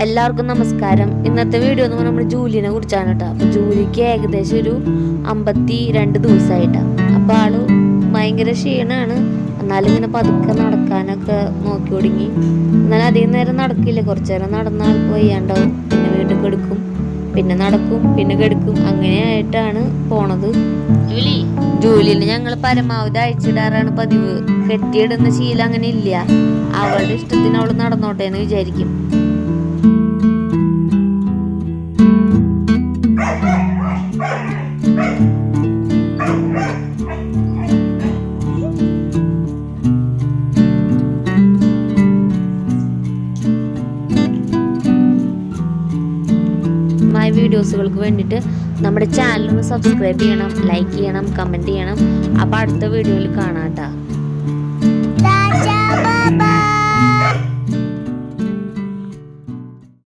എല്ലാവർക്കും നമസ്കാരം. ഇന്നത്തെ വീഡിയോ എന്ന് പറഞ്ഞാൽ നമ്മൾ ജൂലിനെ കുറിച്ചാണ് കേട്ടോ. അപ്പോൾ ജൂലിക്ക് ഏകദേശം ഒരു 52 ദിവസമായിട്ടാണ്. അപ്പോൾ ആള് ഭയങ്കര ക്ഷീണമാണ്. എന്നാലും ഇങ്ങനെ പതുക്കെ നടക്കാനൊക്കെ നോക്കി തുടങ്ങി. എന്നാലും അധികം നേരം നടക്കില്ല. കുറച്ചു നേരം നടന്ന ആൾക്ക് വയ്യാണ്ടാവും. പിന്നെ വീണ്ടും കെടുക്കും, പിന്നെ നടക്കും, പിന്നെ കെടുക്കും. അങ്ങനെയായിട്ടാണ് പോണത്. ജൂലിനെ ഞങ്ങൾ പരമാവധി അയച്ചിടാറാണ് പതിവ്. കെട്ടിയിടുന്ന ശീലം അങ്ങനെ ഇല്ല. അവളുടെ ഇഷ്ടത്തിന് അവൾ നടന്നോട്ടെ എന്ന് വിചാരിക്കും. വീഡിയോസുകൾക്ക് വേണ്ടിയിട്ട് നമ്മുടെ ചാനൽ ഒന്ന് സബ്സ്ക്രൈബ് ചെയ്യണം, ലൈക്ക് ചെയ്യണം, കമൻറ്റ് ചെയ്യണം. അപ്പോൾ അടുത്ത വീഡിയോയിൽ കാണാം കേട്ടോ.